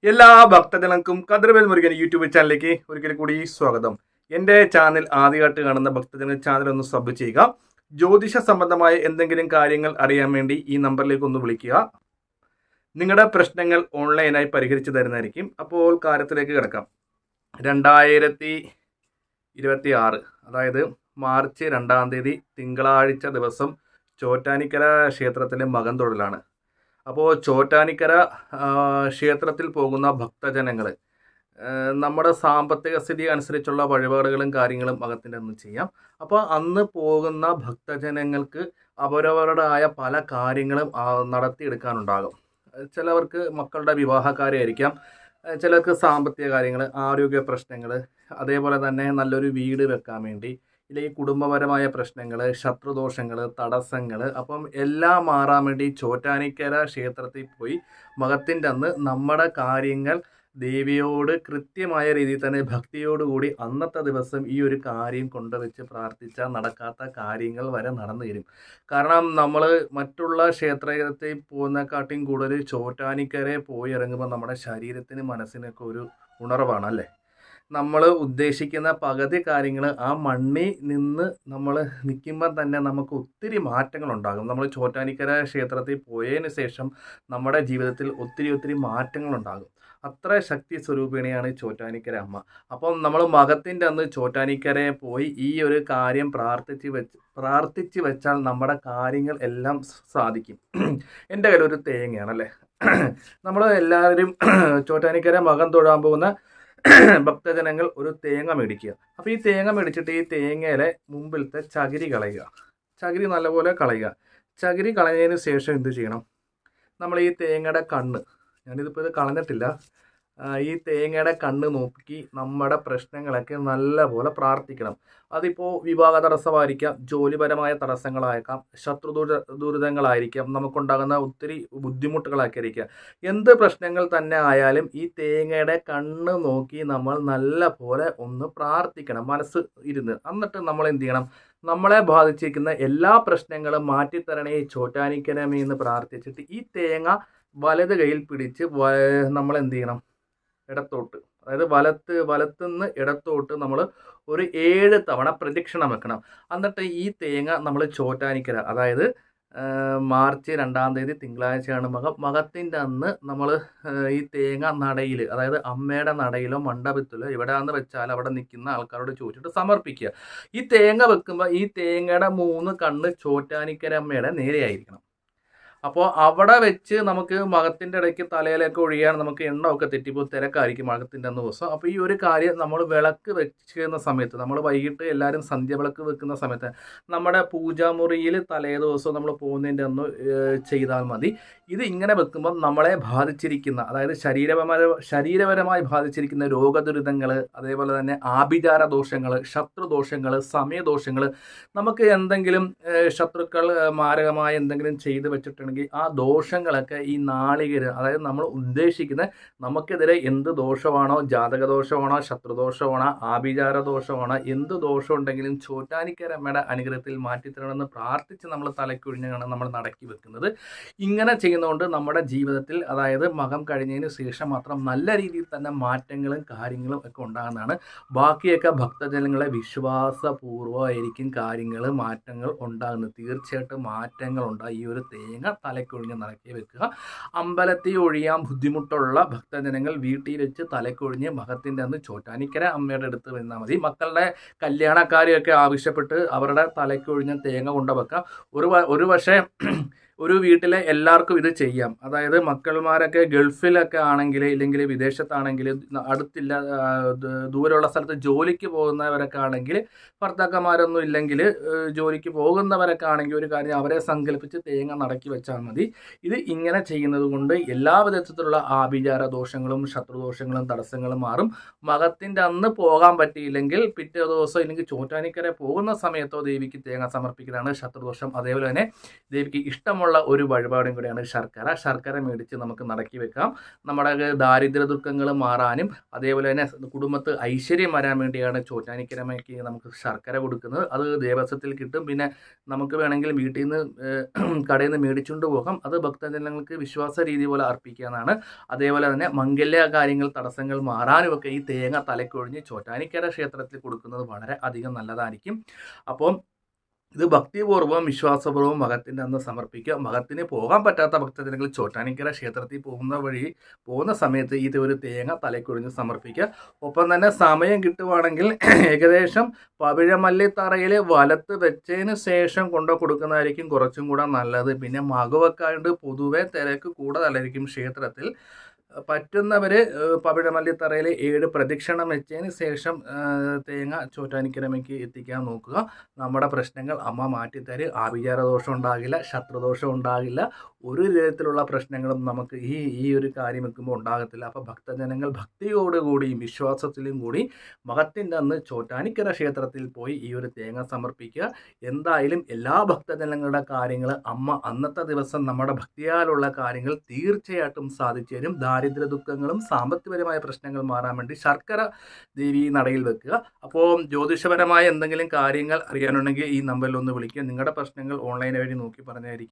എല്ലാ ഭക്തജനങ്ങൾക്കും കതിർവേൽ മുരുകൻ യൂട്യൂബ് ചാനലിലേക്ക് ഒരിക്കൽ കൂടി സ്വാഗതം. എൻ്റെ ചാനൽ ആദ്യമായിട്ട് കാണുന്ന ഭക്തജന ചാനൽ ഒന്ന് സബ് ചെയ്യുക. ജ്യോതിഷ സംബന്ധമായ എന്തെങ്കിലും കാര്യങ്ങൾ അറിയാൻ വേണ്ടി ഈ നമ്പറിലേക്ക് ഒന്ന് വിളിക്കുക. നിങ്ങളുടെ പ്രശ്നങ്ങൾ ഓൺലൈനായി പരിഹരിച്ചു തരുന്നതായിരിക്കും. അപ്പോൾ കാര്യത്തിലേക്ക് കിടക്കാം. 2026 അതായത് മാർച്ച് 2-ാം തീയതി തിങ്കളാഴ്ച ദിവസം ചോറ്റാനിക്കര ക്ഷേത്രത്തിലെ മകൻ തൊഴിലാണ്. അപ്പോൾ ചോറ്റാനിക്കര ക്ഷേത്രത്തിൽ പോകുന്ന ഭക്തജനങ്ങൾ നമ്മുടെ സാമ്പത്തിക സ്ഥിതി അനുസരിച്ചുള്ള വഴിപാടുകളും കാര്യങ്ങളും മകത്തിൻ്റെ അന്ന് ചെയ്യാം. അപ്പോൾ അന്ന് പോകുന്ന ഭക്തജനങ്ങൾക്ക് അവരവരുടേതായ പല കാര്യങ്ങളും നടത്തിയെടുക്കാനുണ്ടാകും. ചിലവർക്ക് മക്കളുടെ വിവാഹക്കാരായിരിക്കാം, ചിലർക്ക് സാമ്പത്തിക കാര്യങ്ങൾ, ആരോഗ്യ പ്രശ്നങ്ങൾ, അതേപോലെ തന്നെ നല്ലൊരു വീട് വെക്കാൻ വേണ്ടി, ഇല്ലെങ്കിൽ കുടുംബപരമായ പ്രശ്നങ്ങൾ, ശത്രുദോഷങ്ങൾ, തടസ്സങ്ങൾ, അപ്പം എല്ലാം മാറാൻ വേണ്ടി ചോറ്റാനിക്കര ക്ഷേത്രത്തിൽ പോയി മകത്തിൻ്റെ അന്ന് നമ്മുടെ കാര്യങ്ങൾ ദേവിയോട് കൃത്യമായ രീതിയിൽ തന്നെ ഭക്തിയോടുകൂടി അന്നത്തെ ദിവസം ഈ ഒരു കാര്യം കൊണ്ടുവച്ച് പ്രാർത്ഥിച്ചാൽ നടക്കാത്ത കാര്യങ്ങൾ വരെ നടന്നു തരും. കാരണം നമ്മൾ മറ്റുള്ള ക്ഷേത്രത്തിൽ പോകുന്നതിനെക്കാട്ടിയും കൂടുതൽ ചോറ്റാനിക്കരയെ പോയി ഇറങ്ങുമ്പോൾ നമ്മുടെ ശരീരത്തിന് മനസ്സിനൊക്കെ ഒരു ഉണർവാണ് അല്ലേ. നമ്മൾ ഉദ്ദേശിക്കുന്ന പകുതി കാര്യങ്ങൾ ആ മണ്ണിൽ നിന്ന് നമ്മൾ നിൽക്കുമ്പോൾ തന്നെ നമുക്ക് ഒത്തിരി മാറ്റങ്ങളുണ്ടാകും. നമ്മൾ ചോറ്റാനിക്കര ക്ഷേത്രത്തിൽ പോയതിന് ശേഷം നമ്മുടെ ജീവിതത്തിൽ ഒത്തിരി മാറ്റങ്ങളുണ്ടാകും. അത്ര ശക്തി സ്വരൂപിണിയാണ് ചോറ്റാനിക്കര അമ്മ. അപ്പം നമ്മൾ മകത്തിൻ്റെ അന്ന് ചോറ്റാനിക്കരയെ പോയി ഈ ഒരു കാര്യം പ്രാർത്ഥിച്ച് വെച്ചാൽ നമ്മുടെ കാര്യങ്ങൾ എല്ലാം സാധിക്കും. എൻ്റെ കയ്യിൽ ഒരു തേങ്ങയാണല്ലേ. നമ്മൾ എല്ലാവരും ചോറ്റാനിക്കര മകൻ തൊഴാൻ പോകുന്ന ഭക്തജനങ്ങൾ ഒരു തേങ്ങ മേടിക്കുക. അപ്പോൾ ഈ തേങ്ങ മേടിച്ചിട്ട് ഈ തേങ്ങയിലെ മുമ്പിലത്തെ ചകിരി കളയുക. ചകിരി നല്ലപോലെ കളയുക. ചകിരി കളഞ്ഞതിന് ശേഷം എന്ത് ചെയ്യണം? നമ്മൾ ഈ തേങ്ങയുടെ കണ്ണ്, ഞാനിതിപ്പോൾ ഇത് കളഞ്ഞിട്ടില്ല, ഈ തേങ്ങയുടെ കണ്ണ് നോക്കി നമ്മുടെ പ്രശ്നങ്ങളൊക്കെ നല്ലപോലെ പ്രാർത്ഥിക്കണം. അതിപ്പോൾ വിവാഹ തടസ്സമായിരിക്കാം, ജോലിപരമായ തടസ്സങ്ങളായിരിക്കാം, ദുരിതങ്ങളായിരിക്കാം, നമുക്കുണ്ടാകുന്ന ഒത്തിരി ബുദ്ധിമുട്ടുകളൊക്കെ ആയിരിക്കാം. എന്ത് പ്രശ്നങ്ങൾ തന്നെ ആയാലും ഈ തേങ്ങയുടെ കണ്ണ് നോക്കി നമ്മൾ നല്ലപോലെ ഒന്ന് പ്രാർത്ഥിക്കണം, മനസ്സ് ഇരുന്ന്. എന്നിട്ട് നമ്മൾ എന്ത് ചെയ്യണം? നമ്മളെ ബാധിച്ചിരിക്കുന്ന എല്ലാ പ്രശ്നങ്ങളും മാറ്റിത്തരണേ ചോറ്റാനിക്കരമേ എന്ന് പ്രാർത്ഥിച്ചിട്ട് ഈ തേങ്ങ വലത് കയ്യിൽ പിടിച്ച് നമ്മൾ എന്ത് ചെയ്യണം? ഇടത്തോട്ട്, അതായത് വലത്തുനിന്ന് ഇടത്തോട്ട് നമ്മൾ ഒരു 7 തവണ പ്രദക്ഷിണം വെക്കണം. എന്നിട്ട് ഈ തേങ്ങ നമ്മൾ ചോറ്റാനിക്കര, അതായത് മാർച്ച് 2-ാം തീയതി തിങ്കളാഴ്ചയാണ് മകത്തിൻ്റെ അന്ന് നമ്മൾ ഈ തേങ്ങ നടയിൽ, അതായത് അമ്മയുടെ നടയിലോ മണ്ഡപത്തിലോ എവിടെയാണെന്ന് വെച്ചാൽ അവിടെ നിൽക്കുന്ന ആൾക്കാരോട് ചോദിച്ചിട്ട് സമർപ്പിക്കുക. ഈ തേങ്ങ വെക്കുമ്പോൾ ഈ തേങ്ങയുടെ 3 കണ്ണ് ചോറ്റാനിക്കര അമ്മയുടെ നേരെയായിരിക്കണം. അപ്പോൾ അവിടെ വെച്ച് നമുക്ക് മകത്തിൻ്റെ ഇടയ്ക്ക് തലയിലേക്ക് ഒഴിയാൻ നമുക്ക് എണ്ണമൊക്കെ തെറ്റിപ്പോൾ തിരക്കായിരിക്കും മകത്തിൻ്റെ അന്ന് ദിവസം. അപ്പോൾ ഈ ഒരു കാര്യം നമ്മൾ വിളക്ക് വെക്കുന്ന സമയത്ത്, നമ്മൾ വൈകിട്ട് എല്ലാവരും സന്ധ്യ വിളക്ക് വെക്കുന്ന സമയത്ത് നമ്മുടെ പൂജാമുറിയിൽ തലേ ദിവസം നമ്മൾ പോകുന്നതിൻ്റെ അന്ന് ചെയ്താൽ മതി. ഇത് ഇങ്ങനെ വെക്കുമ്പം നമ്മളെ ബാധിച്ചിരിക്കുന്ന, അതായത് ശരീരപരമായി ബാധിച്ചിരിക്കുന്ന രോഗദുരിതങ്ങൾ, അതേപോലെ തന്നെ ആഭിചാര ദോഷങ്ങൾ, ശത്രുദോഷങ്ങൾ, സമയദോഷങ്ങൾ, നമുക്ക് എന്തെങ്കിലും ശത്രുക്കൾ മാരകമായ എന്തെങ്കിലും ചെയ്ത് വെച്ചിട്ടുണ്ടെങ്കിൽ ആ ദോഷങ്ങളൊക്കെ ഈ നാളികേരം, അതായത് നമ്മൾ ഉദ്ദേശിക്കുന്ന നമുക്കെതിരെ എന്ത് ദോഷമാണോ, ജാതക ദോഷമാണോ, ശത്രുദോഷമാണോ, ആഭിചാര ദോഷമാണോ, എന്ത് ദോഷം ഉണ്ടെങ്കിലും ചോറ്റാനിക്കര അമ്മയുടെ അനുഗ്രഹത്തിൽ മാറ്റിത്തരണമെന്ന് പ്രാർത്ഥിച്ച് നമ്മൾ തലക്കൊഴിഞ്ഞാണ് നമ്മൾ നടക്കി വെക്കുന്നത്. ഇങ്ങനെ ചെയ്യുന്നതുകൊണ്ട് നമ്മുടെ ജീവിതത്തിൽ, അതായത് മകം കഴിഞ്ഞതിന് ശേഷം മാത്രം നല്ല രീതിയിൽ തന്നെ മാറ്റങ്ങളും കാര്യങ്ങളും ഒക്കെ ഉണ്ടാകുന്നതാണ്. ബാക്കിയൊക്കെ ഭക്തജനങ്ങളെ വിശ്വാസപൂർവ്വമായിരിക്കും കാര്യങ്ങൾ മാറ്റങ്ങൾ ഉണ്ടാകുന്നത്. തീർച്ചയായിട്ടും മാറ്റങ്ങൾ ഉണ്ടാകും. ഈ ഒരു തേങ്ങ തലക്കൊഴിഞ്ഞ് നടക്കി വെക്കുക. അമ്പലത്തിൽ ഒഴിയാൻ ബുദ്ധിമുട്ടുള്ള ഭക്തജനങ്ങൾ വീട്ടിൽ വെച്ച് തലക്കൊഴിഞ്ഞ് മകത്തിൻ്റെ അന്ന് ചോറ്റാനിക്കര അമ്മയുടെ അടുത്ത് വന്നാൽ മതി. മക്കളുടെ കല്യാണക്കാരെയൊക്കെ ആവശ്യപ്പെട്ട് അവരുടെ തലക്കൊഴിഞ്ഞ തേങ്ങ കൊണ്ടുവെക്കാം. ഒരു പക്ഷേ ഒരു വീട്ടിലെ എല്ലാവർക്കും ഇത് ചെയ്യാം. അതായത് മക്കൾമാരൊക്കെ ഗൾഫിലൊക്കെ ആണെങ്കിൽ, ഇല്ലെങ്കിൽ വിദേശത്താണെങ്കിൽ, അടുത്തില്ല ദൂരമുള്ള സ്ഥലത്ത് ജോലിക്ക് പോകുന്നവരൊക്കെ ആണെങ്കിൽ, ഭർത്താക്കന്മാരൊന്നും ഇല്ലെങ്കിൽ ജോലിക്ക് പോകുന്നവരൊക്കെ ആണെങ്കിൽ ഒരു കാര്യം, അവരെ സങ്കല്പിച്ച് തേങ്ങ നടക്കി വെച്ചാൽ മതി. ഇത് ഇങ്ങനെ ചെയ്യുന്നത് കൊണ്ട് എല്ലാ വിധത്തിലുള്ള ആഭിചാര ദോഷങ്ങളും ശത്രുദോഷങ്ങളും തടസ്സങ്ങളും മാറും. മകത്തിൻ്റെ അന്ന് പോകാൻ പറ്റിയില്ലെങ്കിൽ പിറ്റേ ദിവസം, ഇല്ലെങ്കിൽ ചോറ്റാനിക്കര പോകുന്ന സമയത്തോ ദേവിക്ക് തേങ്ങ സമർപ്പിക്കുന്നതാണ് ശത്രുദോഷം. അതേപോലെ തന്നെ ദേവിക്ക് ഇഷ്ടമുള്ള അതിനുള്ള ഒരു വഴിപാടും കൂടിയാണ് ശർക്കര മേടിച്ച് നമുക്ക് നടക്കി വെക്കാം. നമ്മുടെ ദാരിദ്ര്യ ദുഃഖങ്ങൾ മാറാനും അതേപോലെ തന്നെ കുടുംബത്ത് ഐശ്വര്യം വരാൻ വേണ്ടിയാണ് ചോറ്റാനിക്കരമ്മയ്ക്ക് നമുക്ക് ശർക്കര കൊടുക്കുന്നത്. അത് ദേവസ്വത്തിൽ കിട്ടും. പിന്നെ നമുക്ക് വേണമെങ്കിൽ വീട്ടിൽ നിന്ന് കടയിൽ നിന്ന് മേടിച്ചുകൊണ്ട് പോകാം. അത് ഭക്തജനങ്ങൾക്ക് വിശ്വാസ രീതി പോലെ അർപ്പിക്കാനാണ്. അതേപോലെ തന്നെ മംഗല്യ കാര്യങ്ങൾ തടസ്സങ്ങൾ മാറാനുമൊക്കെ ഈ തേങ്ങ തലക്കൊഴിഞ്ഞ് ചോറ്റാനിക്കര ക്ഷേത്രത്തിൽ കൊടുക്കുന്നത് വളരെ അധികം നല്ലതായിരിക്കും. അപ്പം ഇത് ഭക്തിപൂർവ്വം വിശ്വാസപൂർവ്വം മകത്തിൻ്റെ അന്ന് സമർപ്പിക്കുക. മകത്തിന് പോകാൻ പറ്റാത്ത ഭക്തജനങ്ങൾ ചോറ്റാനിക്കര ക്ഷേത്രത്തിൽ പോകുന്ന സമയത്ത് ഇത് ഒരു തേങ്ങ തലക്കൊഴിഞ്ഞ് സമർപ്പിക്കുക. ഒപ്പം തന്നെ സമയം കിട്ടുവാണെങ്കിൽ ഏകദേശം പവിഴമല്ലിത്തറയിൽ വലത്ത് വെച്ചതിന് ശേഷം കൊടുക്കുന്നതായിരിക്കും കുറച്ചും കൂടെ നല്ലത്. പിന്നെ മകവൊക്കെയായിട്ട് പൊതുവെ തിരക്ക് കൂടുതലായിരിക്കും ക്ഷേത്രത്തിൽ. പറ്റുന്നവർ പവിഴമല്ലിത്തറയിൽ 7 പ്രദക്ഷിണം വെച്ചതിന് ശേഷം തേങ്ങ ചോറ്റാനിക്കരമ്മയ്ക്ക് എത്തിക്കാൻ നോക്കുക. നമ്മുടെ പ്രശ്നങ്ങൾ അമ്മ മാറ്റിത്തരും. ആഭിചാരദോഷം ഉണ്ടാകില്ല, ശത്രുദോഷം ഉണ്ടാകില്ല, ഒരു തരത്തിലുള്ള പ്രശ്നങ്ങളും നമുക്ക് ഈ ഒരു കാര്യം വെക്കുമ്പോൾ ഉണ്ടാകത്തില്ല. അപ്പോൾ ഭക്തജനങ്ങൾ ഭക്തിയോടുകൂടിയും വിശ്വാസത്തിലും കൂടി മകത്തിൻ്റെ അന്ന് ചോറ്റാനിക്കര ക്ഷേത്രത്തിൽ പോയി ഈ ഒരു തേങ്ങ സമർപ്പിക്കുക. എന്തായാലും എല്ലാ ഭക്തജനങ്ങളുടെ കാര്യങ്ങൾ അമ്മ അന്നത്തെ ദിവസം നമ്മുടെ ഭക്തിയാലുള്ള കാര്യങ്ങൾ തീർച്ചയായിട്ടും സാധിച്ചു തരും. ദാരിദ്ര്യ ദുഃഖങ്ങളും സാമ്പത്തികപരമായ പ്രശ്നങ്ങൾ മാറാൻ വേണ്ടി ശർക്കര ദേവി നടയിൽ വെക്കുക. അപ്പോൾ ജ്യോതിഷപരമായ എന്തെങ്കിലും കാര്യങ്ങൾ അറിയാനുണ്ടെങ്കിൽ ഈ നമ്പറിൽ ഒന്ന് വിളിക്കുക. നിങ്ങളുടെ പ്രശ്നങ്ങൾ ഓൺലൈൻ വഴി നോക്കി പറഞ്ഞായിരിക്കും.